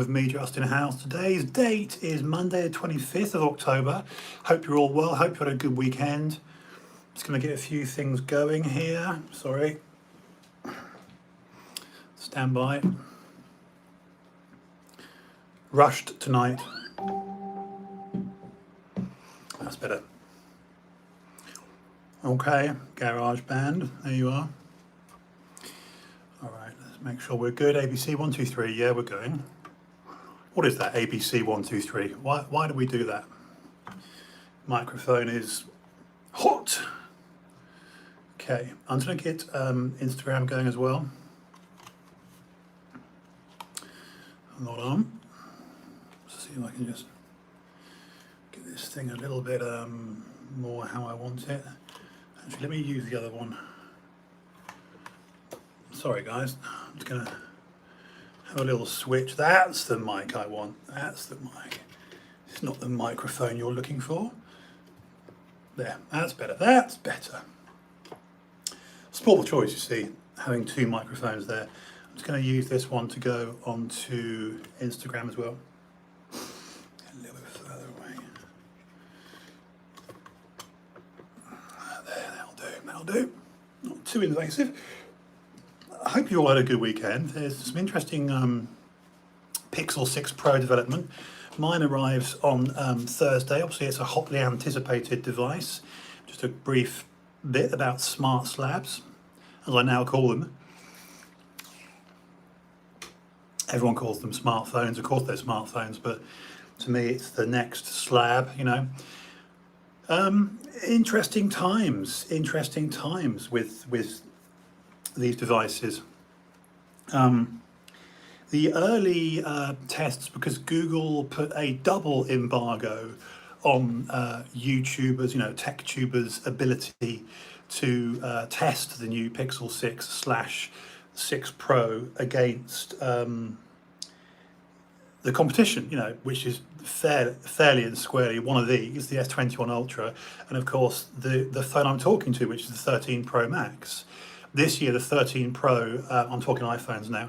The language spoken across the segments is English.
with me, Justin House. Today's date is Monday the 25th of October. Hope you're all well, hope you had a good weekend. Just going to get a few things going here. Sorry. Stand by. Rushed tonight. That's better. Okay, GarageBand, there you are. All right, let's make sure we're good. ABC 1 2 3, yeah, we're going. What is that, ABC 1 2 3? Why do we do that? Microphone is hot. Okay, I'm going to get Instagram going as well. Hold on. Let's see if I can just get this thing a little bit more how I want it. Actually, let me use the other one. Sorry guys, I'm just going to have a little switch. That's the mic I want. That's the mic. It's not the microphone you're looking for. There, that's better. That's better. Spoil the choice, you see, having two microphones there. I'm just going to use this one to go onto Instagram as well. A little bit further away. There, that'll do. Not too invasive. I hope you all had a good weekend. There's some interesting Pixel 6 Pro development. Mine arrives on Thursday. Obviously, it's a hotly anticipated device. Just a brief bit about smart slabs, as I now call them. Everyone calls them smartphones. Of course, they're smartphones, but to me, it's the next slab. You know, interesting times with these devices. The early tests, because Google put a double embargo on YouTubers, tech tubers' ability to test the new Pixel 6/6 Pro against the competition, which is fairly and squarely one of these, the S21 Ultra, and of course the phone I'm talking to, which is the 13 Pro Max. This year, the 13 Pro, I'm talking iPhones now,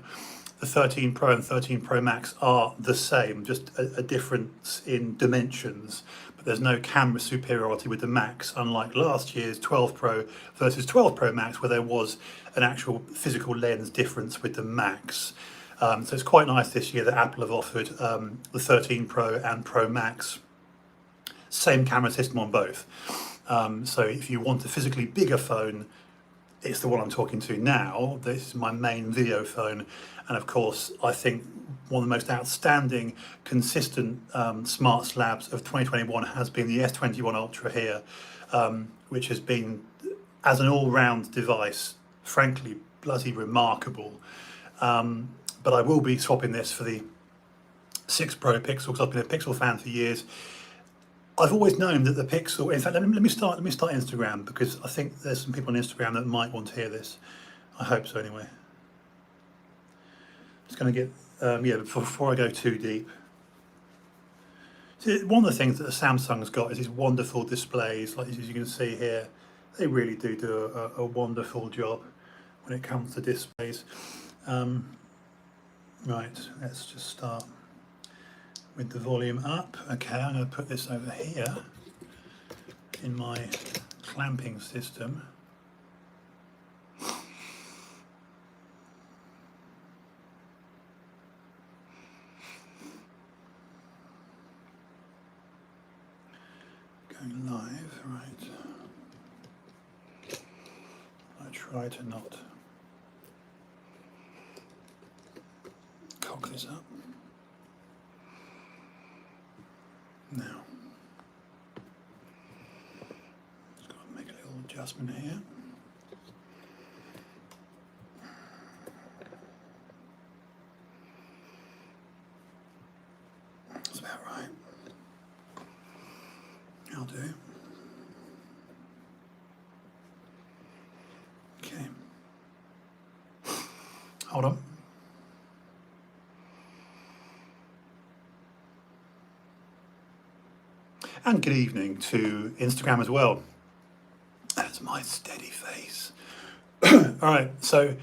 the 13 Pro and 13 Pro Max are the same, just a difference in dimensions, but there's no camera superiority with the Max, unlike last year's 12 Pro versus 12 Pro Max, where there was an actual physical lens difference with the Max. So it's quite nice this year that Apple have offered the 13 Pro and Pro Max, same camera system on both. So if you want a physically bigger phone, it's the one I'm talking to now. This is my main video phone, and of course I think one of the most outstanding consistent smart slabs of 2021 has been the S21 Ultra here, which has been, as an all-round device, frankly bloody remarkable. But I will be swapping this for the 6 Pro Pixel, because I've been a Pixel fan for years. I've always known that the Pixel, in fact, let me start Instagram, because I think there's some people on Instagram that might want to hear this. I hope so anyway. Just going to get, before I go too deep. See, one of the things that the Samsung's got is these wonderful displays, like as you can see here. They really do a wonderful job when it comes to displays. Right, let's just start with the volume up. Okay, I'm going to put this over here in my clamping system. Going live, right. I try to not cock this up. Now, just got to make a little adjustment here. That's about right. I'll do. Okay. Hold on. And good evening to Instagram as well. That's my steady face. All right, so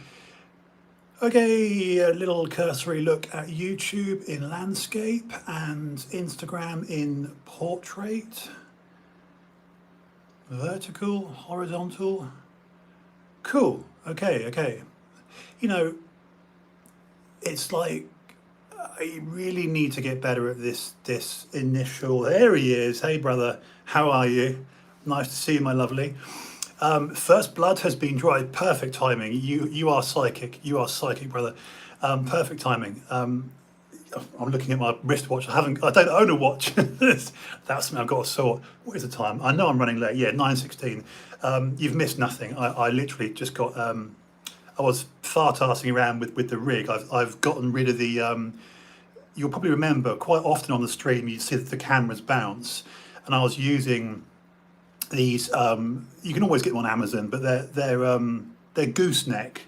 Okay, a little cursory look at YouTube in landscape and Instagram in portrait, vertical, horizontal. Cool. Okay. You know, it's like I really need to get better at this initial. There he is. Hey, brother. How are you? Nice to see you, my lovely. First blood has been dried. Perfect timing. You are psychic. You are psychic, brother. Perfect timing. I'm looking at my wristwatch. I don't own a watch. That's something I've got to sort. What is the time? I know I'm running late. Yeah, 9:16. You've missed nothing. I literally just got. I was fart-arsing around with the rig. I've gotten rid of the. You'll probably remember quite often on the stream you see that the cameras bounce, and I was using these. You can always get them on Amazon, but they're gooseneck,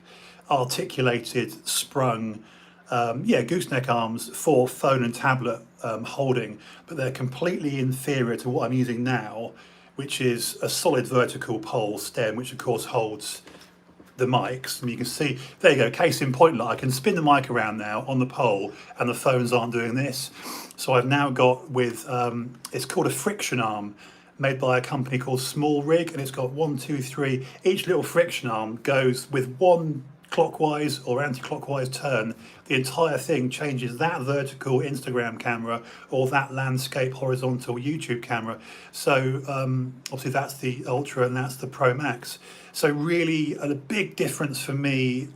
articulated, sprung. Gooseneck arms for phone and tablet holding, but they're completely inferior to what I'm using now, which is a solid vertical pole stem, which of course holds the mics. And you can see, there you go, case in point, like I can spin the mic around now on the pole and the phones aren't doing this. So I've now got with, it's called a friction arm, made by a company called Small Rig, and it's got 1, 2, 3. Each little friction arm goes with one clockwise or anti-clockwise turn. The entire thing changes that vertical Instagram camera or that landscape horizontal YouTube camera. So obviously that's the Ultra and that's the Pro Max. So really a big difference for me,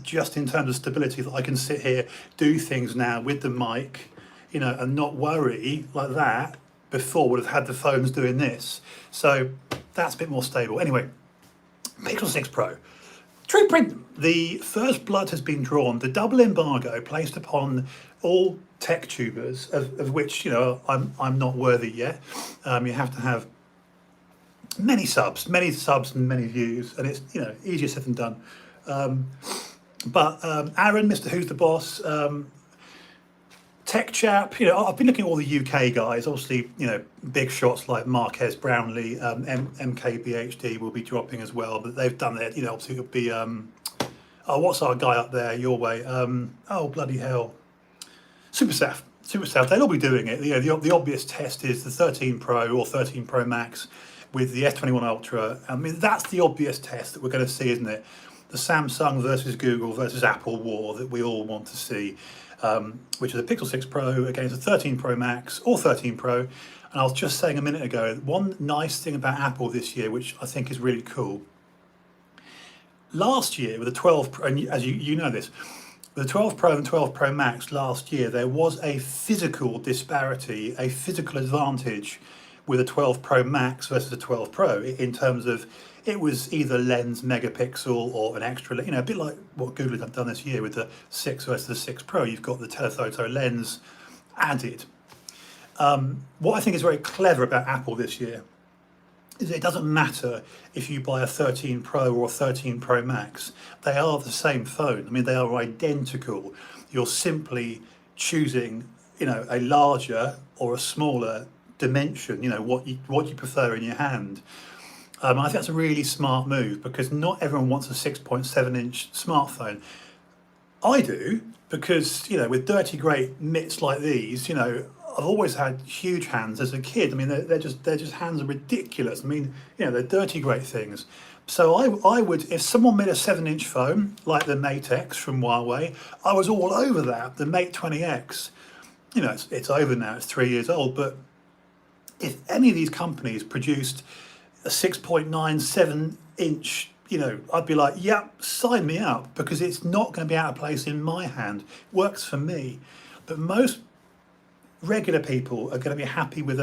just in terms of stability, that I can sit here, do things now with the mic, and not worry like that. Before would have had the phones doing this. So that's a bit more stable. Anyway, Pixel 6 Pro. TruePrint. The first blood has been drawn. The double embargo placed upon all tech tubers, of which I'm not worthy yet. You have to have many subs and many views, and it's easier said than done. But Aaron, Mr. Who's the Boss, Tech Chap, I've been looking at all the UK guys. Obviously, big shots like Marquez Brownlee, MKBHD will be dropping as well, but they've done it. Obviously it'll be what's our guy up there your way? Oh bloody hell, Super South. They'll all be doing it. The obvious test is the 13 Pro or 13 Pro Max with the S21 Ultra. I mean, that's the obvious test that we're going to see, isn't it? The Samsung versus Google versus Apple war that we all want to see. Which is a Pixel 6 Pro against a 13 Pro Max or 13 Pro. And I was just saying a minute ago, one nice thing about Apple this year, which I think is really cool. Last year with the 12 Pro, and as you know this, with the 12 Pro and 12 Pro Max last year, there was a physical disparity, a physical advantage with a 12 Pro Max versus a 12 Pro in terms of it was either lens megapixel or an extra, a bit like what Google have done this year with the 6 versus the 6 Pro. You've got the telephoto lens added. What I think is very clever about Apple this year is it doesn't matter if you buy a 13 Pro or a 13 Pro Max. They are the same phone. I mean, they are identical. You're simply choosing, a larger or a smaller dimension, what you prefer in your hand. I think that's a really smart move because not everyone wants a 6.7-inch smartphone. I do because, with dirty great mitts like these, I've always had huge hands as a kid. I mean, they're just hands are ridiculous. I mean, they're dirty great things. So I would, if someone made a 7-inch phone like the Mate X from Huawei, I was all over that. The Mate 20X, it's over now. It's 3 years old. But if any of these companies produced a 6.97-inch, I'd be like, yep, sign me up, because it's not going to be out of place in my hand. Works for me. But most regular people are going to be happy with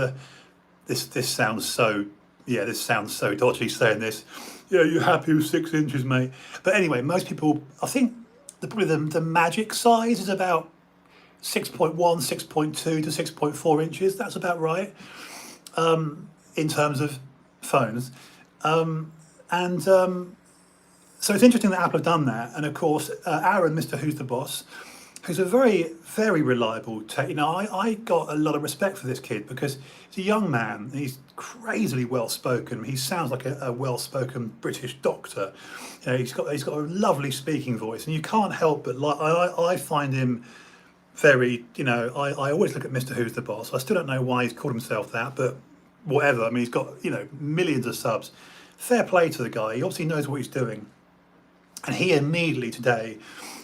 this sounds so dodgy saying this. Yeah, you're happy with 6 inches, mate. But anyway, most people, I think probably the magic size is about 6.1, 6.2 to 6.4 inches. That's about right in terms of phones. So it's interesting that Apple have done that. And of course, Aaron, Mr. Who's the Boss, who's a very, very reliable tech. You know, I got a lot of respect for this kid because he's a young man. He's crazily well spoken. He sounds like a well spoken British doctor. You know, he's got a lovely speaking voice, and you can't help but like I find him very. You know, I always look at Mr. Who's the Boss. I still don't know why he's called himself that, but whatever. I mean, he's got, you know, millions of subs. Fair play to the guy. He obviously knows what he's doing, and he immediately today,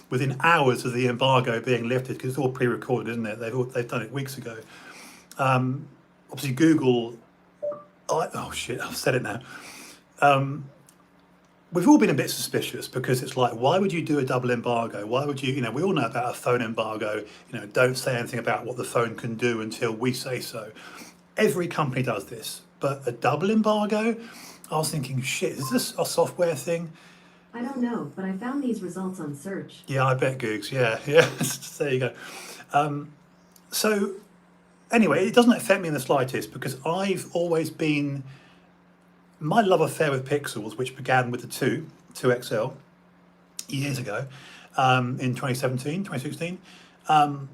within hours of the embargo being lifted, because it's all pre-recorded, isn't it? They've done it weeks ago. Obviously, Google. Oh shit! I've said it now. We've all been a bit suspicious because it's like, why would you do a double embargo? Why would you? You know, we all know about a phone embargo. You know, don't say anything about what the phone can do until we say so. Every company does this, but a double embargo. I was thinking, shit, is this a software thing? I don't know, but I found these results on search. Yeah, I bet, Googs. Yeah. There you go. So, anyway, it doesn't affect me in the slightest because I've always been, my love affair with Pixels, which began with the 2XL, years ago, in 2017, 2016. And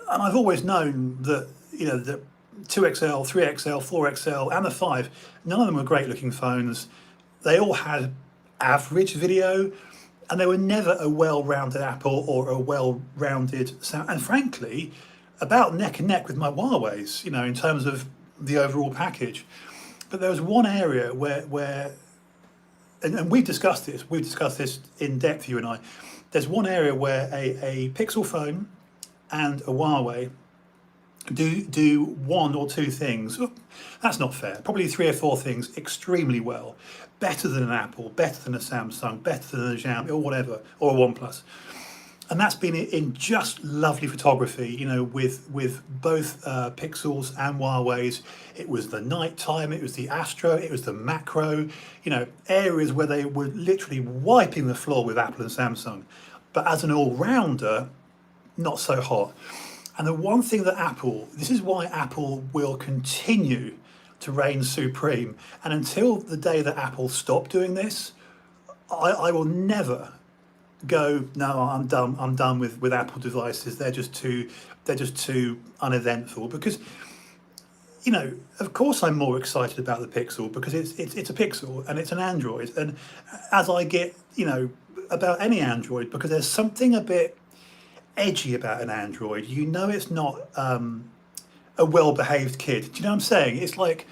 I've always known that, you know, the 2XL, 3XL, 4XL, and the 5, none of them were great looking phones. They all had average video, and they were never a well-rounded Apple or a well-rounded sound, and frankly about neck and neck with my Huawei's, you know, in terms of the overall package. But there was one area where and we've discussed this in depth, you and I. There's one area where a Pixel phone and a Huawei do one or two things. That's not fair. Probably 3 or 4 things extremely well, better than an Apple, better than a Samsung, better than a Xiaomi or whatever, or a OnePlus. And that's been in just lovely photography, you know, with both Pixels and Huawei's. It was the nighttime, it was the Astro, it was the macro, you know, areas where they were literally wiping the floor with Apple and Samsung. But as an all-rounder, not so hot. And the one thing that Apple, this is why Apple will continue to reign supreme. And until the day that Apple stop doing this, I will never go, no, I'm done with Apple devices. They're just too uneventful. Because, you know, of course I'm more excited about the Pixel because it's a Pixel and it's an Android. And as I get, you know, about any Android, because there's something a bit edgy about an Android. You know, it's not a well-behaved kid. Do you know what I'm saying? It's like,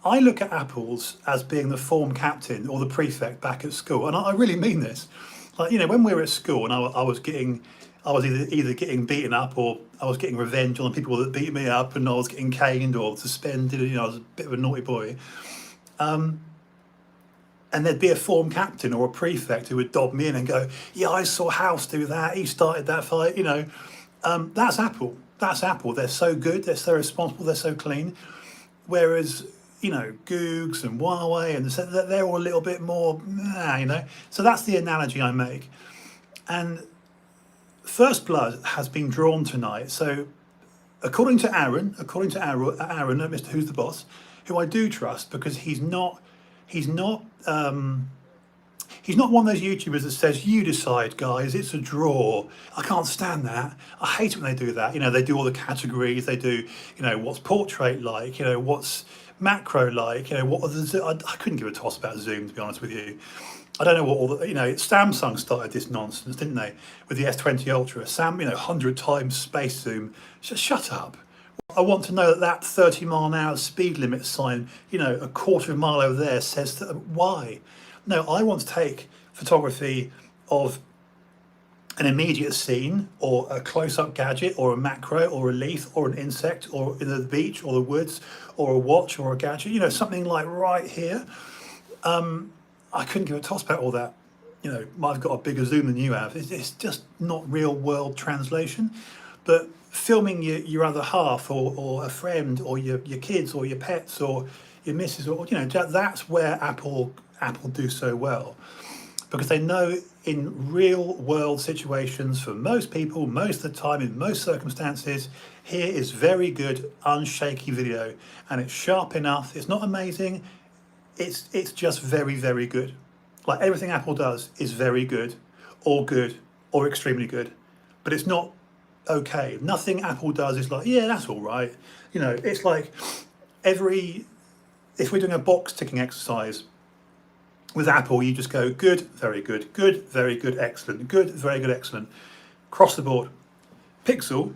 I look at Apple's as being the form captain or the prefect back at school, and I really mean this. Like, you know, when we were at school and I was either getting beaten up or I was getting revenge on the people that beat me up, and I was getting caned or suspended. You know, I was a bit of a naughty boy. And there'd be a form captain or a prefect who would dob me in and go, yeah, I saw House do that, he started that fight, you know. That's Apple. That's Apple. They're so good, they're so responsible, they're so clean. Whereas, you know, Googs and Huawei, and they're all a little bit more, you know. So that's the analogy I make. And First Blood has been drawn tonight. So according to Aaron at Mr. Who's the Boss, who I do trust because he's not one of those YouTubers that says, you decide, guys, it's a draw. I can't stand that. I hate it when they do that. You know, they do all the categories. They do, you know, what's portrait like, you know, what's macro like, you know, what are the, I couldn't give a toss about Zoom, to be honest with you. I don't know what all the, you know, Samsung started this nonsense, didn't they? With the S20 Ultra, you know, 100 times space zoom. Just shut up. I want to know that 30 mile an hour speed limit sign, you know, a quarter of a mile over there says that. Why? No, I want to take photography of an immediate scene or a close-up gadget or a macro or a leaf or an insect or in the beach or the woods or a watch or a gadget, you know, something like right here. I couldn't give a toss about all that. You know, I've got a bigger zoom than you have. It's just not real world translation. But filming your other half or a friend or your kids or your pets or your missus, or, you know, that's where Apple do so well, because they know in real world situations, for most people, most of the time, in most circumstances, here is very good unshaky video, and it's sharp enough. It's not amazing, it's just very, very good. Like everything Apple does is very good or extremely good. but it's not okay. Nothing Apple does is like, yeah, that's all right. You know, it's like if we're doing a box ticking exercise with Apple, you just go good, very good, excellent, good, very good, excellent, across the board. Pixel,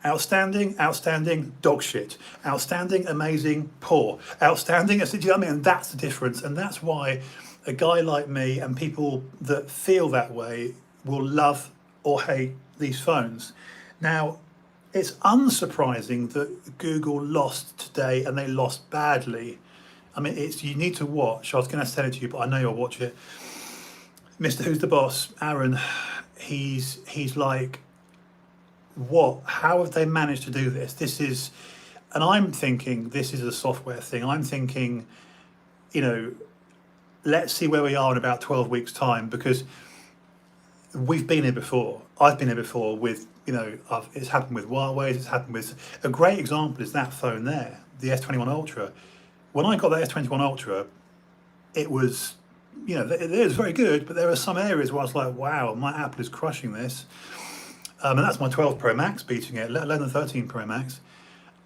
outstanding, outstanding, dog shit. Outstanding, amazing, poor. Outstanding, do you know what I mean? And that's the difference. And that's why a guy like me and people that feel that way will love or hate these phones. Now, it's unsurprising that Google lost today, and they lost badly. I mean, you need to watch. I was going to send it to you, but I know you'll watch it. Mr. Who's the Boss, Aaron, he's like, what? How have they managed to do this? And I'm thinking this is a software thing. I'm thinking, you know, let's see where we are in about 12 weeks' time, because we've been here before. I've been here before with, you know, it's happened with Huawei, it's happened with, a great example is that phone there, the S21 Ultra. When I got the S21 Ultra, it was, you know, it was very good, but there are some areas where I was like, wow, my Apple is crushing this. And that's my 12 Pro Max beating it, let alone the 13 Pro Max.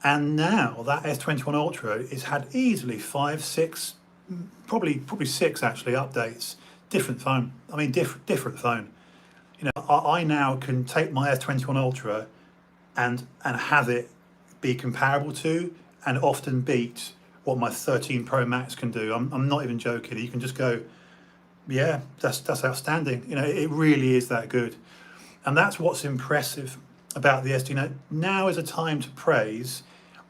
And now that S21 Ultra has had easily 5, 6, probably 6 actually updates. Different phone. I mean, different phone. You know, I now can take my S21 Ultra and have it be comparable to and often beat what my 13 Pro Max can do. I'm not even joking. You can just go, yeah, that's outstanding. You know, it really is that good. And that's what's impressive about the S21. Now is a time to praise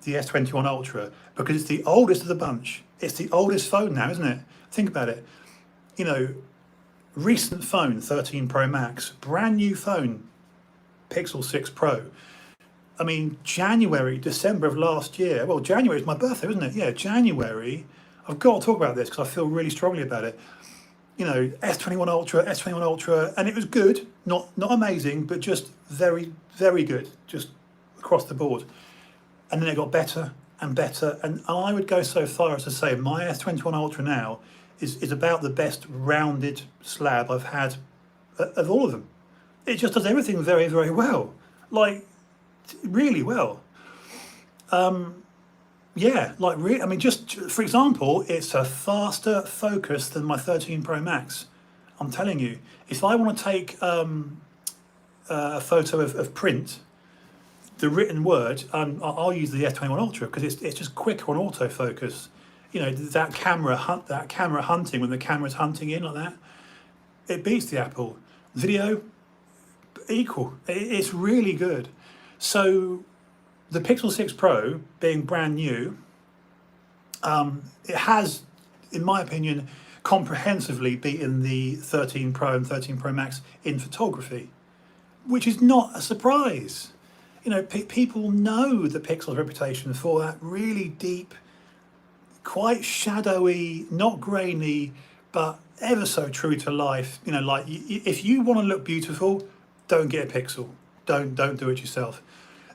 the S21 Ultra, because it's the oldest of the bunch. It's the oldest phone now, isn't it? Think about it. You know, recent phone, 13 Pro Max, brand new phone, Pixel 6 Pro. I mean, December of last year, well, January is my birthday, isn't it? Yeah, January. I've got to talk about this because I feel really strongly about it. You know, S21 Ultra, and it was good, not amazing, but just very, very good, just across the board. And then it got better and better, and I would go so far as to say my S21 Ultra now is about the best rounded slab I've had of all of them. It just does everything very, very well, like really well. Yeah, like really, I mean, just for example, it's a faster focus than my 13 Pro Max. I'm telling you, if I want to take a photo of print, the written word, I'll use the S21 Ultra because it's just quicker on autofocus. You know, that camera hunting, when the camera's hunting in like that, it beats the Apple. Video, equal. It's really good. So the Pixel 6 Pro being brand new, it has, in my opinion, comprehensively beaten the 13 Pro and 13 Pro Max in photography, which is not a surprise. You know, people know the Pixel's reputation for that really deep, quite shadowy, not grainy, but ever so true to life. You know, like if you want to look beautiful, don't get a Pixel. Don't do it yourself.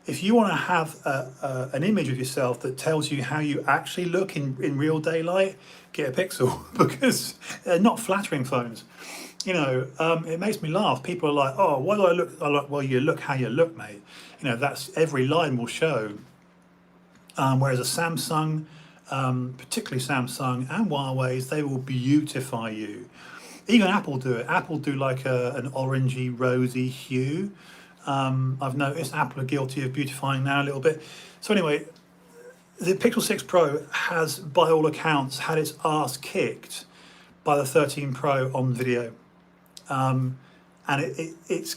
If you want to have an image of yourself that tells you how you actually look in real daylight, get a Pixel, because they're not flattering phones. You know, it makes me laugh. People are like, oh, why do I look? I'm like, well, you look how you look, mate. You know, that's every line will show. Whereas a Samsung, particularly Samsung and Huawei's, they will beautify you. Even Apple do it. Apple do like an orangey, rosy hue. I've noticed Apple are guilty of beautifying now a little bit. So anyway, the Pixel 6 Pro has, by all accounts, had its arse kicked by the 13 Pro on video. And it's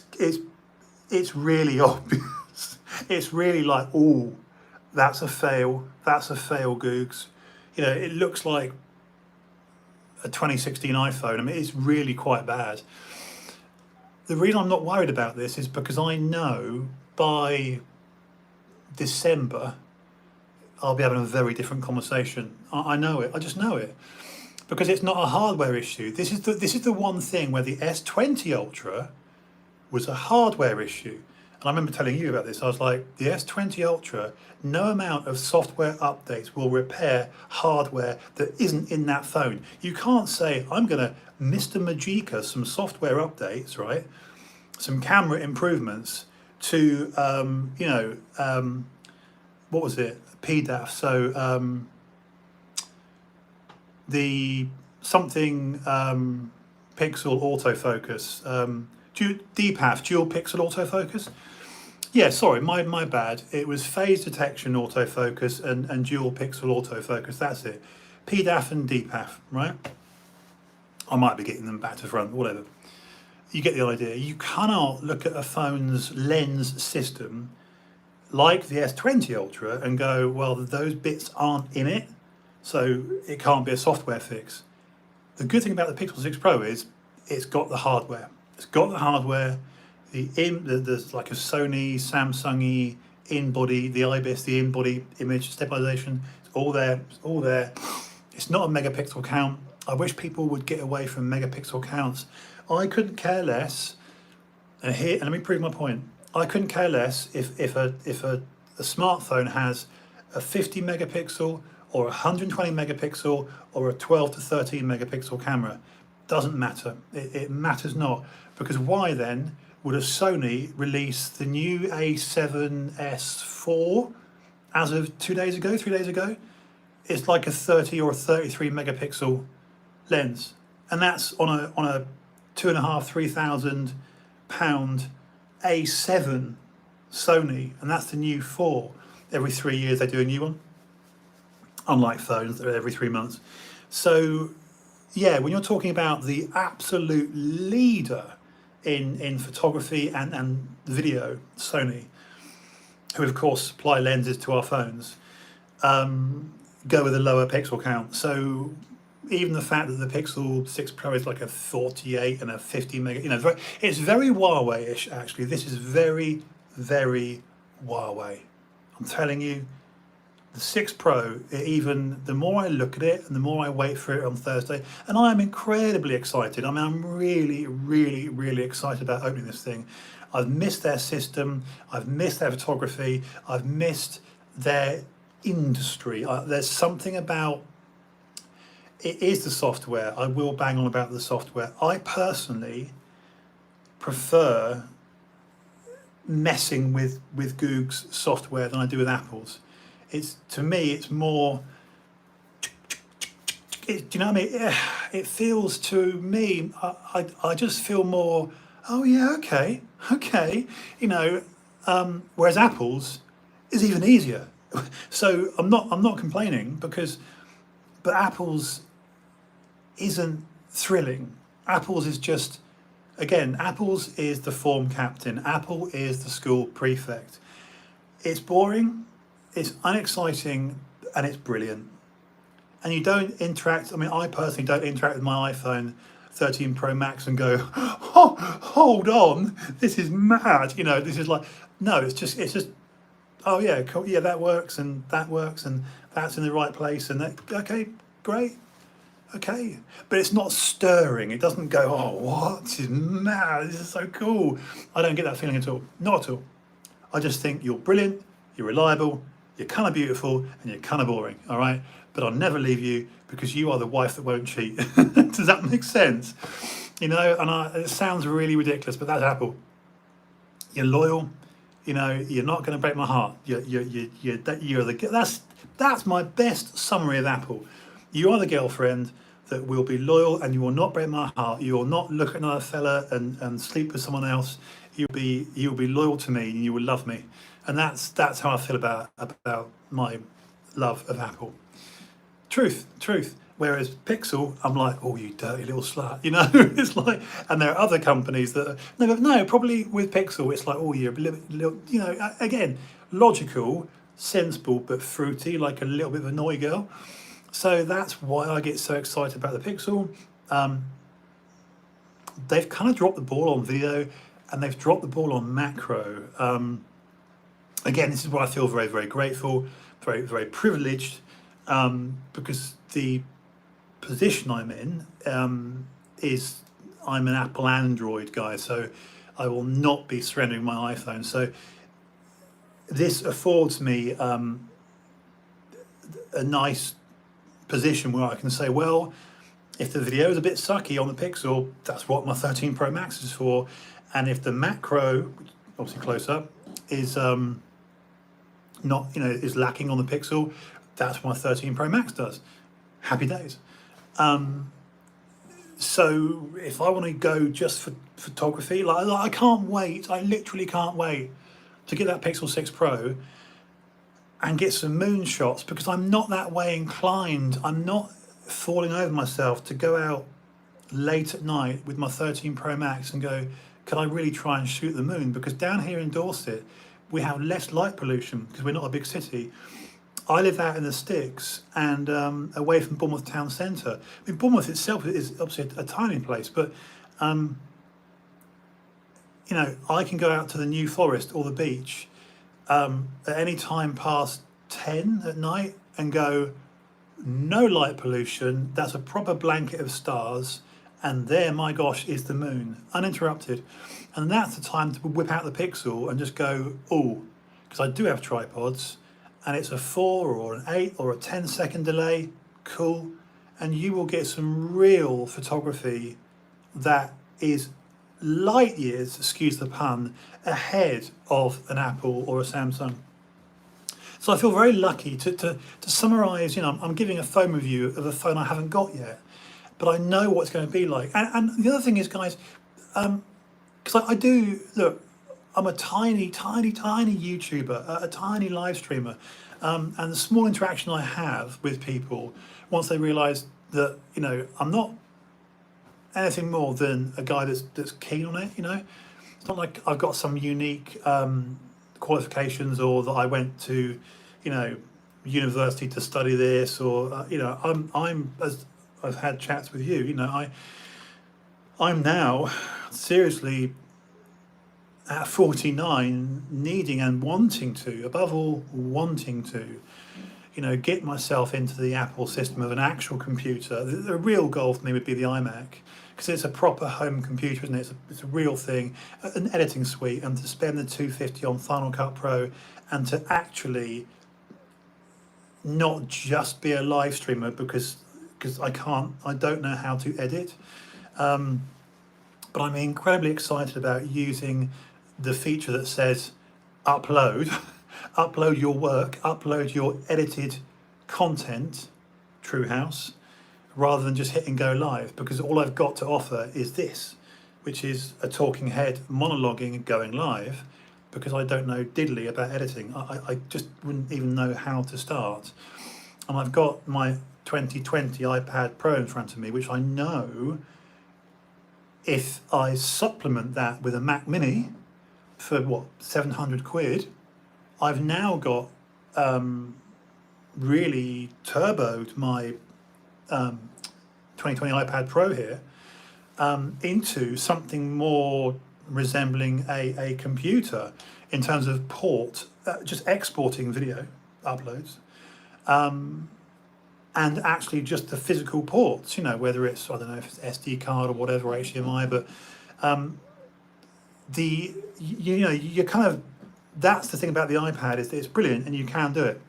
really obvious. It's really like, oh, that's a fail. That's a fail, Googs. You know, it looks like a 2016 iPhone. I mean, it's really quite bad. The reason I'm not worried about this is because I know by December I'll be having a very different conversation. I know it. I just know it, because it's not a hardware issue. This is the one thing where the S20 Ultra was a hardware issue. And I remember telling you about this. I was like, the S20 Ultra, no amount of software updates will repair hardware that isn't in that phone. You can't say, I'm going to Mr. Magica some software updates, right? Some camera improvements, to what was it? PDAF. So the something pixel autofocus. DPAF, dual pixel autofocus. Yeah, sorry, my bad. It was phase detection autofocus and dual pixel autofocus. That's it. PDAF and DPAF, right? I might be getting them back to front, whatever. You get the idea. You cannot look at a phone's lens system like the S20 Ultra and go, well, those bits aren't in it, so it can't be a software fix. The good thing about the Pixel 6 Pro is it's got the hardware. It's got the hardware. There's like a Sony, Samsung-y in-body, the IBIS, the in-body image stabilization. It's all there. It's all there. It's not a megapixel count. I wish people would get away from megapixel counts. I couldn't care less. And let me prove my point. I couldn't care less if a smartphone has a 50 megapixel or a 120 megapixel or a 12 to 13 megapixel camera. Doesn't matter. It matters not. Because why then would a Sony release the new A7S4 as of 3 days ago? It's like a 30 or a 33 megapixel lens, and that's on a £2,500-3,000 A7 Sony, and that's the new 4. Every 3 years they do a new one, unlike phones that are every 3 months. So yeah, when you're talking about the absolute leader in photography and video, Sony, who of course supply lenses to our phones, go with a lower pixel count. So even the fact that the Pixel 6 Pro is like a 48 and a 50 mega, it's very Huawei-ish actually. This is very, very Huawei. I'm telling you, the 6 Pro, even the more I look at it and the more I wait for it on Thursday, and I am incredibly excited. I mean, I'm really, really, really excited about opening this thing. I've missed their system. I've missed their photography. I've missed their industry. There's something about it is the software. I will bang on about the software. I personally prefer messing with Google's software than I do with Apple's. To me, it's more. Do you know what I mean? It feels to me. I just feel more. Oh yeah, okay. Whereas Apple's is even easier. So I'm not complaining but Apple's isn't thrilling. Apple's is just, again, Apple's is the form captain. Apple is the school prefect. It's boring, it's unexciting, and it's brilliant. And you don't interact, I mean, I personally don't interact with my iPhone 13 Pro Max and go, oh, hold on, this is mad. This is like, no, it's just, oh yeah, cool, yeah, that works, and that's in the right place, and that, okay, great. Okay, but it's not stirring. It doesn't go, oh, what? This is mad. This is so cool. I don't get that feeling at all. Not at all. I just think you're brilliant, you're reliable, you're kind of beautiful, and you're kind of boring, all right? But I'll never leave you because you are the wife that won't cheat. Does that make sense? And it sounds really ridiculous, but that's Apple. You're loyal. You're not going to break my heart. That's my best summary of Apple. You are the girlfriend that will be loyal, and you will not break my heart. You will not look at another fella and sleep with someone else. You'll be loyal to me, and you will love me. And that's how I feel about my love of Apple. Truth. Whereas Pixel, I'm like, oh, you dirty little slut. It's like, and there are other companies that no, probably with Pixel, it's like, oh, you're a little, again, logical, sensible, but fruity, like a little bit of a naughty girl. So that's why I get so excited about the Pixel. They've kind of dropped the ball on video, and they've dropped the ball on macro. Again, this is why I feel very, very grateful, very, very privileged, because the position I'm in is I'm an Apple Android guy, so I will not be surrendering my iPhone. So this affords me a nice position where I can say, well, if the video is a bit sucky on the Pixel, that's what my 13 Pro Max is for. And if the macro, obviously close up, is not, is lacking on the Pixel. That's what my 13 Pro Max does. Happy days. So if I want to go just for photography, like I can't wait. I literally can't wait to get that Pixel 6 Pro and get some moon shots, because I'm not that way inclined. I'm not falling over myself to go out late at night with my 13 Pro Max and go, can I really try and shoot the moon? Because down here in Dorset, we have less light pollution because we're not a big city. I live out in the sticks and away from Bournemouth town centre. I mean, Bournemouth itself is obviously a tiny place, but I can go out to the New Forest or the beach at any time past 10 at night and go, no light pollution, that's a proper blanket of stars, and there, my gosh, is the moon, uninterrupted. And that's the time to whip out the Pixel and just go, oh, because I do have tripods, and it's a 4 or an 8 or a 10-second delay, cool, and you will get some real photography that is light years, excuse the pun, ahead of an Apple or a Samsung. So I feel very lucky to summarise, I'm giving a phone review of a phone I haven't got yet, but I know what it's going to be like. And the other thing is, guys, because I do, look, I'm a tiny YouTuber, a tiny live streamer, and the small interaction I have with people once they realise that, I'm not anything more than a guy that's keen on it, It's not like I've got some unique qualifications, or that I went to, university to study this, or I'm as I've had chats with you, I'm now seriously at 49 needing and wanting to, above all, wanting to, get myself into the Apple system of an actual computer. The real goal for me would be the iMac, because it's a proper home computer, isn't it? It's a real thing, an editing suite, and to spend the $250 on Final Cut Pro, and to actually not just be a live streamer, because I don't know how to edit. But I'm incredibly excited about using the feature that says upload, upload your work, upload your edited content, TrueHouse, rather than just hitting go live, because all I've got to offer is this, which is a talking head monologuing and going live, because I don't know diddly about editing. I just wouldn't even know how to start. And I've got my 2020 iPad Pro in front of me, which I know, if I supplement that with a Mac Mini for what, 700 quid, I've now got really turboed my 2020 iPad Pro here into something more resembling a computer in terms of port, just exporting video uploads, and actually just the physical ports, whether it's, I don't know if it's SD card or whatever, HDMI, but you kind of, that's the thing about the iPad, is that it's brilliant and you can do it.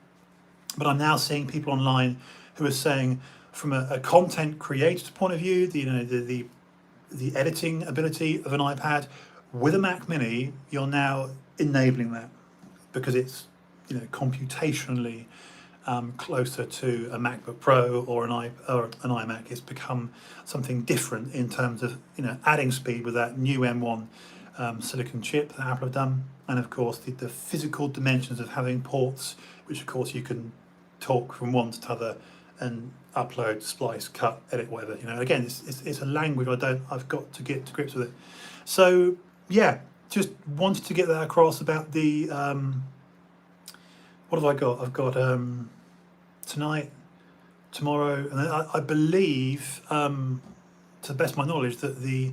But I'm now seeing people online who are saying, from a content creator's point of view, the editing ability of an iPad with a Mac Mini, you're now enabling that, because it's computationally closer to a MacBook Pro or an iMac. It's become something different in terms of adding speed with that new M1 silicon chip that Apple have done, and of course the physical dimensions of having ports, which of course you can talk from one to the other and upload, splice, cut, edit, whatever. Again, it's a language I've got to get to grips with it. So yeah, just wanted to get that across about the what have I got? I've got tonight, tomorrow, and then I believe, to the best of my knowledge, that the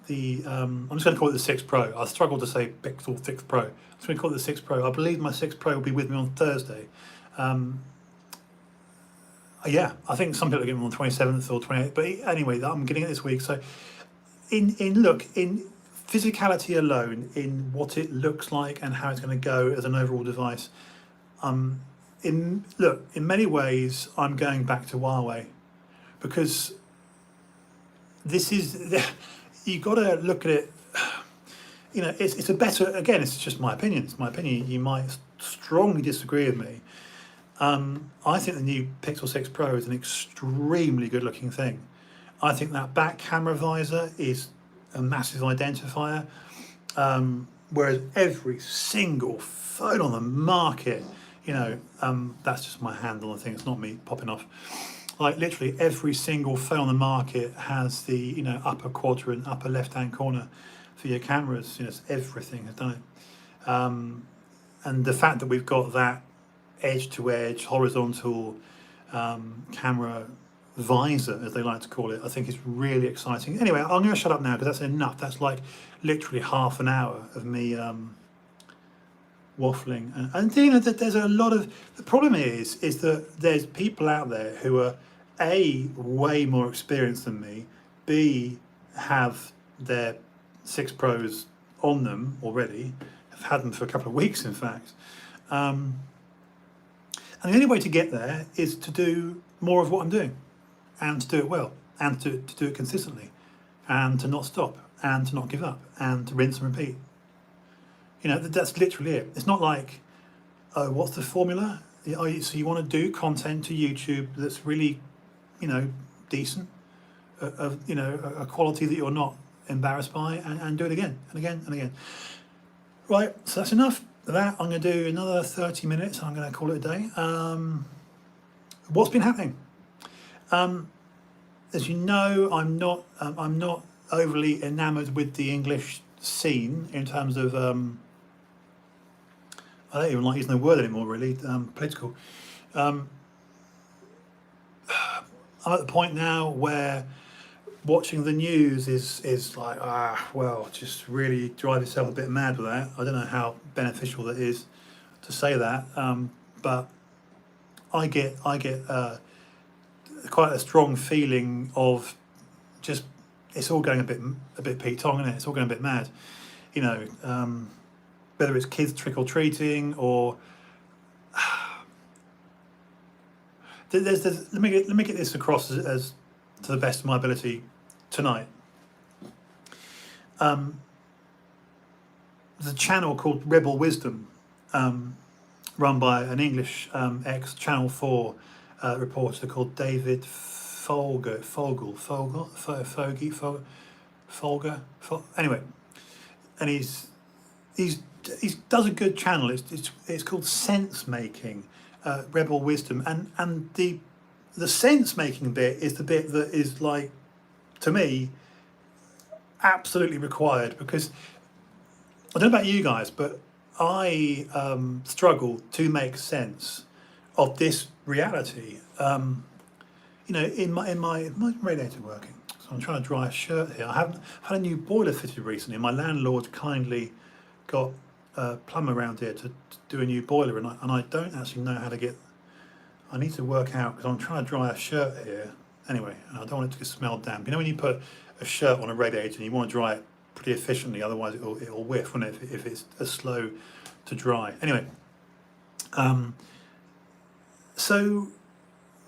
I'm just going to call it the 6 Pro. I struggle to say Pixel 6 Pro. I'm just going to call it the 6 Pro. I believe my 6 Pro will be with me on Thursday. Yeah, I think some people are getting them on the 27th or 28th, but anyway, I'm getting it this week. So in physicality alone, in what it looks like and how it's going to go as an overall device, in many ways, I'm going back to Huawei, because this is, you got to look at it. it's a better. Again, it's just my opinion. It's my opinion. You might strongly disagree with me. I think the new Pixel 6 Pro is an extremely good-looking thing. I think that back camera visor is a massive identifier. Whereas every single phone on the market, that's just my hand on the thing. It's not me popping off. Like literally every single phone on the market has the upper quadrant, upper left-hand corner for your cameras. Everything has done it. And the fact that we've got that edge-to-edge horizontal camera visor, as they like to call it, I think is really exciting. Anyway, I'm going to shut up now because that's enough. That's like literally half an hour of me waffling. And that there's a lot of, the problem is that there's people out there who are A, way more experienced than me, B, have their 6 Pros on them already, have had them for a couple of weeks in fact. And the only way to get there is to do more of what I'm doing, and to do it well, and to do it consistently, and to not stop, and to not give up, and to rinse and repeat. That's literally it. It's not like, oh, what's the formula? So you want to do content to YouTube that's really, decent, of a quality that you're not embarrassed by, and do it again and again and again. Right, so that's enough of that. I'm going to do another 30 minutes. I'm going to call it a day. What's been happening? As you know, I'm not overly enamoured with the English scene in terms of I don't even like using the word anymore. Really, political. I'm at the point now where watching the news is like, just really drive yourself a bit mad with that. I don't know how beneficial that is to say that, but I get quite a strong feeling of just, it's all going a bit Pete Tong, isn't it? It's all going a bit mad, whether it's kids trick or treating or let me get this across as to the best of my ability tonight. There's a channel called Rebel Wisdom, run by an English ex-Channel 4 reporter called David Folger. Anyway, and he does a good channel. It's called Sense Making, Rebel Wisdom, and the sense making bit is the bit that is, like, to me, absolutely required, because I don't know about you guys, but I struggle to make sense of this reality. In my radiator working, so I'm trying to dry a shirt here. I've had a new boiler fitted recently. My landlord kindly got a plumber around here to do a new boiler, and I don't actually know how to get. I need to work out, because I'm trying to dry a shirt here. Anyway, and I don't want it to smell damp. When you put a shirt on a radiator and you want to dry it pretty efficiently, otherwise it'll whiff, won't it, if it's slow to dry. Anyway, so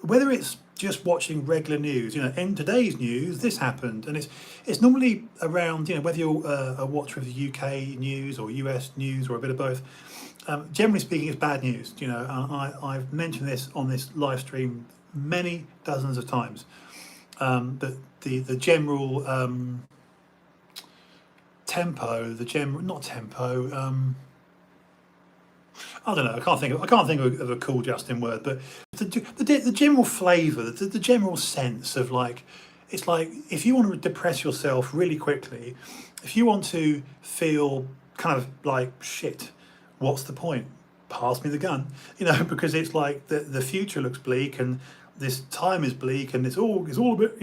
whether it's just watching regular news, in today's news this happened, and it's normally around, whether you're a watcher of the UK news or US news or a bit of both. Generally speaking, it's bad news. I've mentioned this on this live stream many dozens of times. That the general I don't know. I can't think of a cool Justin word, but the general flavour, the general sense of, like, it's like, if you want to depress yourself really quickly, if you want to feel kind of like shit, what's the point? Pass me the gun, because it's like the future looks bleak and this time is bleak and it's all a bit,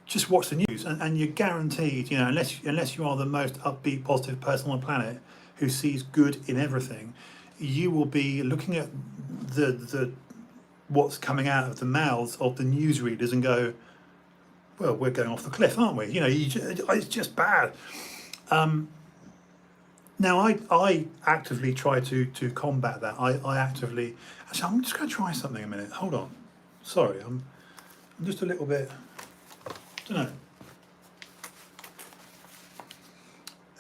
just watch the news and you're guaranteed, unless you are the most upbeat, positive person on the planet who sees good in everything, you will be looking at the what's coming out of the mouths of the newsreaders and go, well, we're going off the cliff, aren't we? It's just bad. Now, I actively try to combat that. I actively... Actually, I'm just going to try something a minute. Hold on. Sorry, I'm just a little bit... I don't know.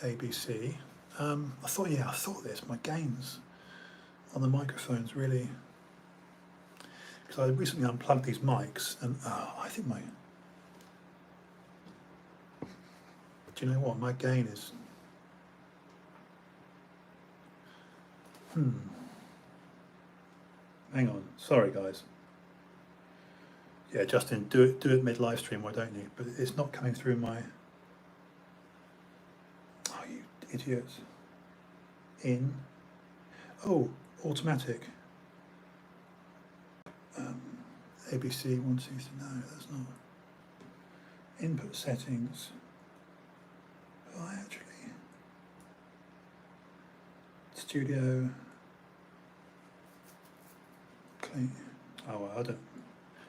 ABC. I thought this, my gains on the microphones really, because I recently unplugged these mics and I think do you know what, my gain is, hang on, sorry guys. Yeah, Justin, do it mid live stream, why don't you? But it's not coming through my, oh you idiots. Automatic. ABC 1, 2, 3, no, that's not. Input settings. Oh, actually. Studio. Clean. Oh, well, I don't.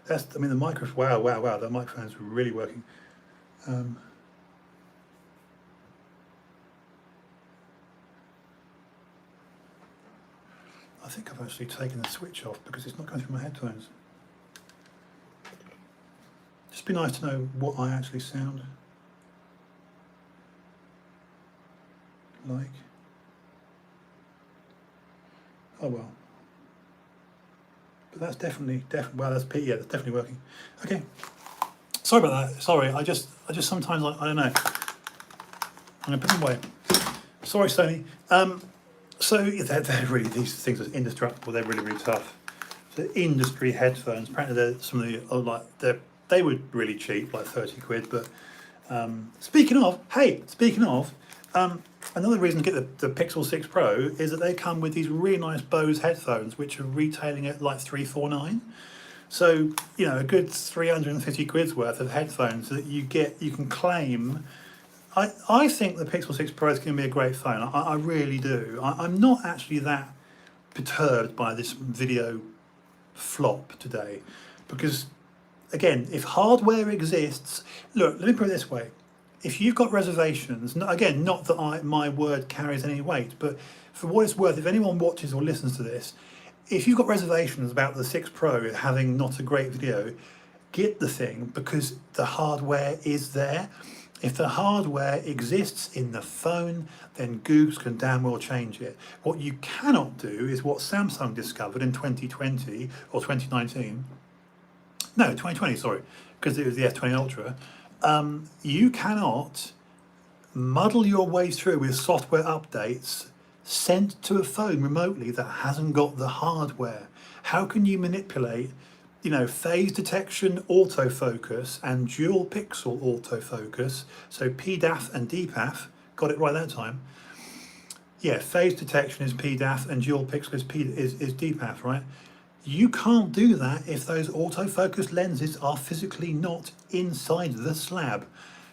I mean, the microphone, wow, that microphone's really working. I think I've actually taken the switch off because it's not going through my headphones. Just be nice to know what I actually sound like. Oh well. But that's definitely, wow, that's definitely working. Okay. Sorry about that. Sorry, I just sometimes, I don't know. I'm gonna put them away. Sorry, Sony. So they're really, these things are indestructible. They're really, really tough. So industry headphones. Apparently, they're some of the they were really cheap, like 30 quid. But speaking of, another reason to get the Pixel 6 Pro is that they come with these really nice Bose headphones, which are retailing at like 349. So a good 350 quid's worth of headphones that you can claim. I think the Pixel 6 Pro is going to be a great phone. I really do. I'm not actually that perturbed by this video flop today, because again, if hardware exists, look, let me put it this way. If you've got reservations, again, not that my word carries any weight, but for what it's worth, if anyone watches or listens to this, if you've got reservations about the 6 Pro having not a great video, get the thing, because the hardware is there. If the hardware exists in the phone, then Google can damn well change it. What you cannot do is what Samsung discovered in 2020 or 2019. No, 2020, sorry, because it was the S20 Ultra. You cannot muddle your way through with software updates sent to a phone remotely that hasn't got the hardware. How can you manipulate phase detection autofocus and dual pixel autofocus, so PDAF and DPAF, got it right that time. Yeah, phase detection is PDAF and dual pixel is DPAF, right? You can't do that if those autofocus lenses are physically not inside the slab.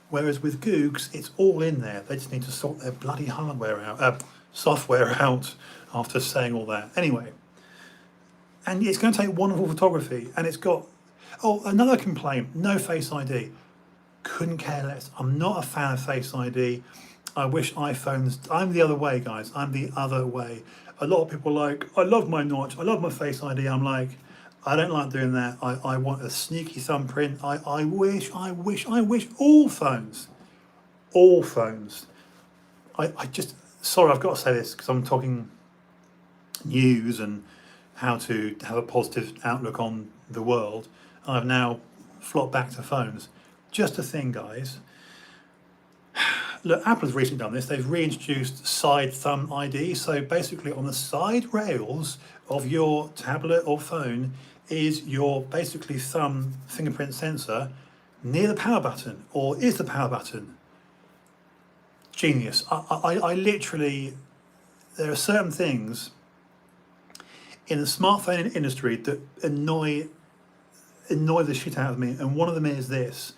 Whereas with Googs, it's all in there. They just need to sort their bloody software out after saying all that. Anyway. And it's going to take wonderful photography, and it's got, another complaint, no Face ID. Couldn't care less. I'm not a fan of Face ID. I wish iPhones, I'm the other way, guys. I'm the other way. A lot of people are like, I love my notch, I love my Face ID. I'm like, I don't like doing that. I want a sneaky thumbprint. I wish all phones, sorry, I've got to say this because I'm talking news and how to have a positive outlook on the world. I've now flopped back to phones. Just a thing, guys. Look, Apple has recently done this. They've reintroduced side thumb ID. So basically on the side rails of your tablet or phone is your basically thumb fingerprint sensor near the power button, or is the power button. Genius. I literally, there are certain things in the smartphone industry that annoy the shit out of me, and one of them is this.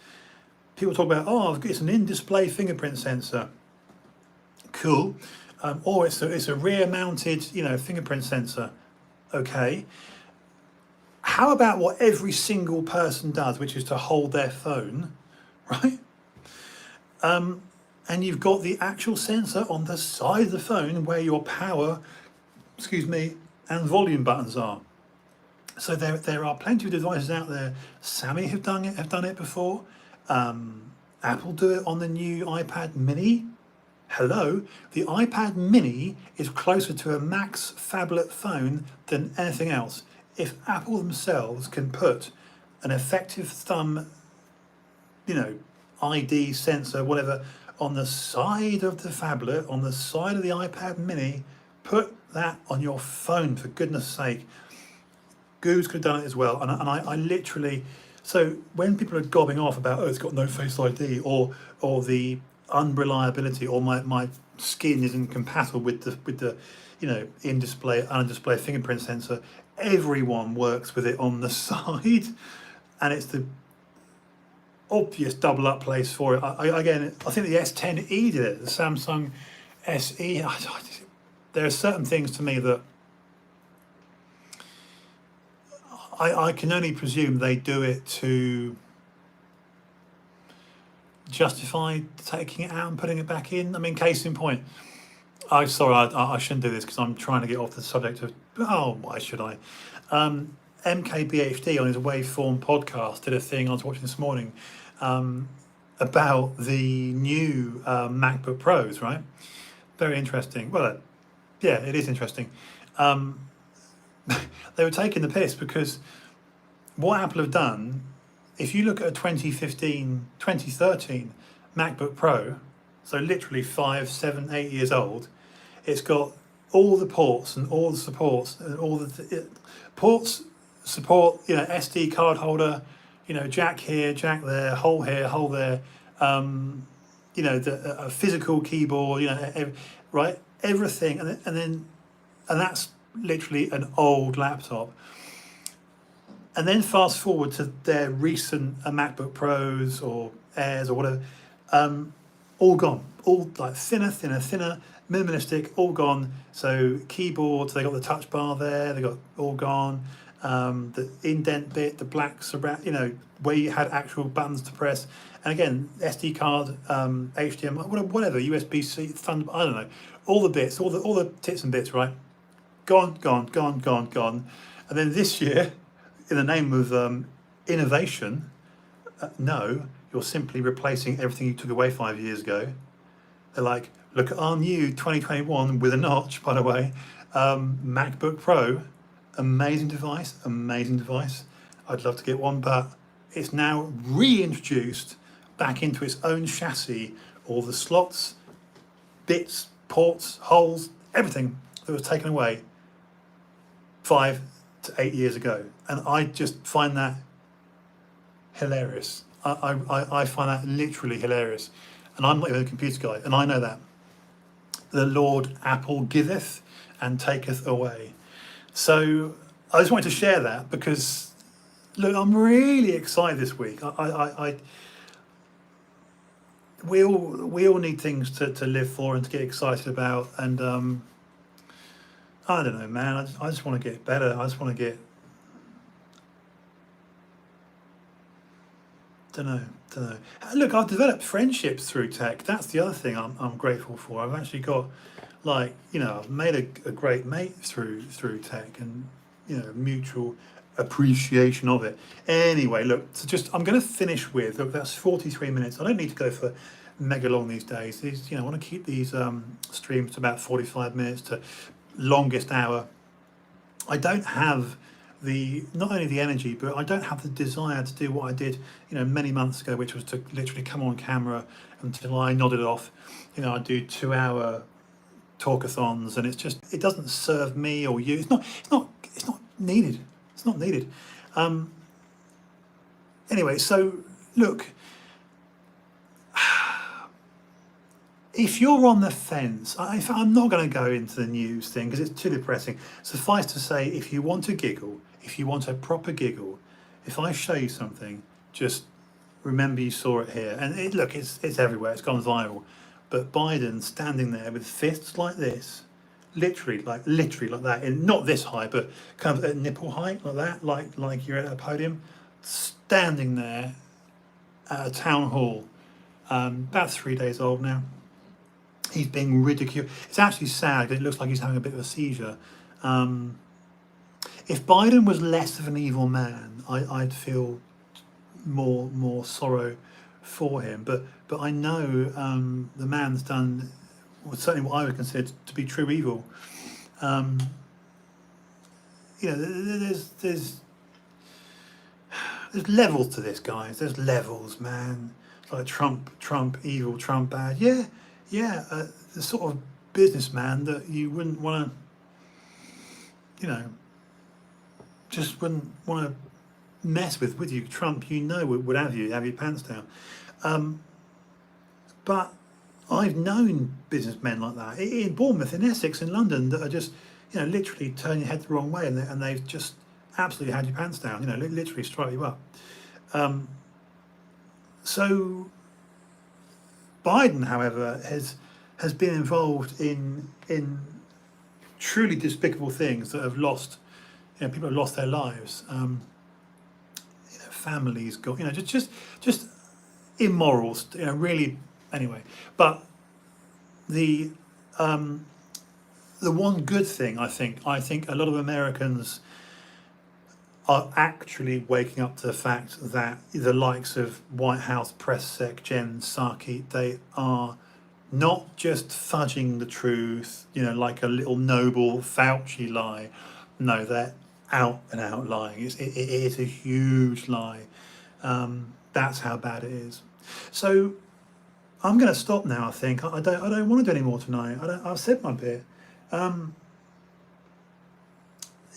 People talk about, it's an in-display fingerprint sensor. Cool. Or it's a rear-mounted, fingerprint sensor. Okay. How about what every single person does, which is to hold their phone, right? And you've got the actual sensor on the side of the phone where your power, and volume buttons are. So there are plenty of devices out there. Sammy have done it before. Apple do it on the new iPad Mini. Hello, the iPad mini is closer to a Max phablet phone than anything else. If Apple themselves can put an effective thumb, you know, ID sensor, whatever, on the side of the phablet, on the side of the iPad mini, put that on your phone for goodness sake. Goose could have done it as well. I literally, so when people are gobbing off about, oh, it's got no Face ID, or the unreliability, or my skin isn't compatible with the in display, on display fingerprint sensor, everyone works with it on the side, and it's the obvious double up place for it. Again, I think the S10e did it, the Samsung SE. There are certain things to me that I can only presume they do it to justify taking it out and putting it back in. I mean, case in point. I shouldn't do this because I'm trying to get off the subject of. Oh, why should I? MKBHD on his Waveform podcast did a thing I was watching this morning about the new MacBook Pros. Right, very interesting. Well, yeah, it is interesting. They were taking the piss because what Apple have done, if you look at a 2015, 2013 MacBook Pro, so literally 5, 7, 8 years old, it's got all the ports and all the supports and all the ports support, SD card holder, jack here, jack there, hole here, hole there, a physical keyboard, right, everything, and that's literally an old laptop. And then fast forward to their recent MacBook Pros or Airs or whatever, all gone, all like thinner, minimalistic, all gone. So keyboards, they got the touch bar there, they got all gone. The indent bit, the black surround, where you had actual buttons to press. And again, SD card, HDMI, whatever, USB-C, Thunder, I don't know, all the bits, all the tits and bits, right? Gone. And then this year, in the name of innovation, no, you're simply replacing everything you took away 5 years ago. They're like, look at our new 2021 with a notch, by the way, MacBook Pro, amazing device. I'd love to get one, but it's now reintroduced back into its own chassis, all the slots, bits, ports, holes, everything that was taken away 5 to 8 years ago. And I just find that hilarious. I find that literally hilarious. And I'm not even a computer guy, and I know that. The Lord Apple giveth and taketh away. So I just wanted to share that because, look, I'm really excited this week. We all need things to live for and to get excited about, and I don't know, man. I just want to get better. I just want to get. Don't know. Look, I've developed friendships through tech. That's the other thing I'm grateful for. I've actually got, I've made a great mate through tech, and mutual appreciation of it. Anyway, look. So I'm going to finish with. Look, that's 43 minutes. I don't need to go for mega long these days. I want to keep these streams to about 45 minutes to longest hour. I don't have not only the energy, but I don't have the desire to do what I did, many months ago, which was to literally come on camera until I nodded off. I do 2-hour talkathons, and it doesn't serve me or you. It's not needed. It's not needed. Anyway, so look. If you're on the fence, I'm not going to go into the news thing because it's too depressing. Suffice to say, if you want to giggle, if you want a proper giggle, if I show you something, just remember you saw it here. And it's everywhere. It's gone viral. But Biden standing there with fists like this, literally like that, and not this high, but kind of at nipple height like that, like you're at a podium, standing there at a town hall, about 3 days old now. He's being ridiculed. It's actually sad. It looks like he's having a bit of a seizure. If Biden was less of an evil man, I'd feel more sorrow for him. But I know the man's done certainly what I would consider to be true evil. You know, there's levels to this, guys. There's levels, man. It's like Trump evil, Trump bad. Yeah, yeah. The sort of businessman that you wouldn't want to, you know, just wouldn't want to mess with you. Trump, you know, would have your pants down. But I've known businessmen like that in Bournemouth, in Essex, in London, that are just, you know, literally turn your head the wrong way, and they've just absolutely had your pants down. You know, literally strike you up. So Biden, however, has been involved in truly despicable things that have lost, you know, people have lost their lives. You know, families got, you know, just immoral, you know, really. Anyway, but the one good thing I think a lot of Americans are actually waking up to the fact that the likes of White House press sec Jen Psaki, they are not just fudging the truth, you know, like a little noble Fauci lie. No, they're out and out lying. It is a huge lie. That's how bad it is. So I'm going to stop now. I think I don't want to do any more tonight. I've said my bit.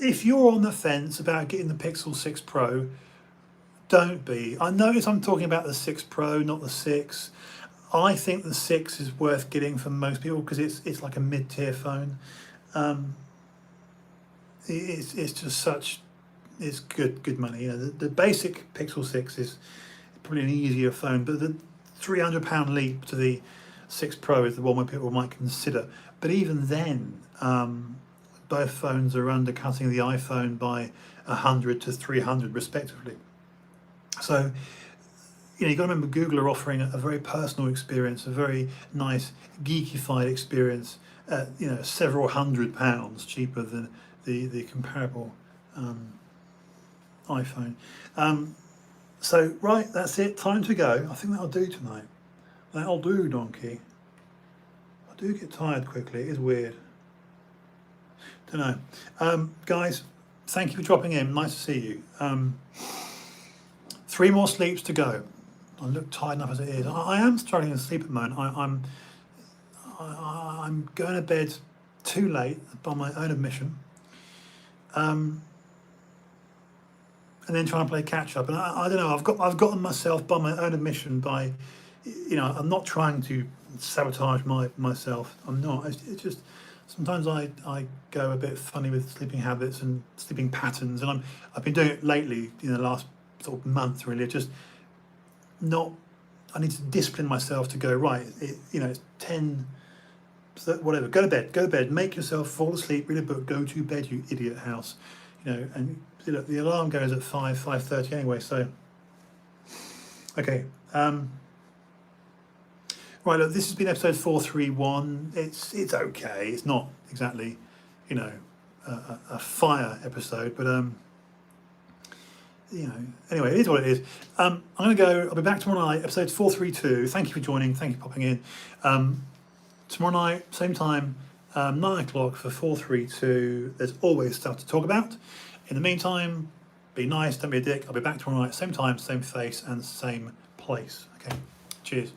If you're on the fence about getting the Pixel 6 Pro, don't be. I notice I'm talking about the 6 Pro, not the 6. I think the 6 is worth getting for most people because it's like a mid-tier phone. It's just such, it's good money. You know, the basic Pixel 6 is probably an easier phone, but the £300 leap to the 6 Pro is the one where people might consider. But even then, both phones are undercutting the iPhone by 100 to 300 respectively. So, you know, you've got to remember Google are offering a very personal experience, a very nice geekified experience at, you know, several £100 cheaper than the comparable iPhone. So, right, that's it. Time to go. I think that'll do tonight. That'll do, donkey. I do get tired quickly. It is weird. Don't know. Guys, thank you for dropping in. Nice to see you. 3 more sleeps to go. I look tired enough as it is. I am struggling to sleep at the moment. I'm going to bed too late by my own admission. And then trying to play catch up. And I don't know. I've gotten myself by my own admission by, you know, I'm not trying to sabotage myself. I'm not. It's just sometimes I go a bit funny with sleeping habits and sleeping patterns, and I've been doing it lately. In the last sort of month, really. Just not. I need to discipline myself to go right. You know, it's 10. Whatever. Go to bed. Make yourself fall asleep. Read a book. Go to bed, you idiot house. You know, and look, the alarm goes at 5:30 anyway. So, okay. Right, look, this has been episode 431. It's okay. It's not exactly, you know, a fire episode, but you know. Anyway, it is what it is. I'm going to go. I'll be back tomorrow night, episode 432. Thank you for joining. Thank you for popping in. Tomorrow night, same time, 9 o'clock for 432. There's always stuff to talk about. In the meantime, be nice. Don't be a dick. I'll be back tomorrow night, same time, same face, and same place. Okay. Cheers.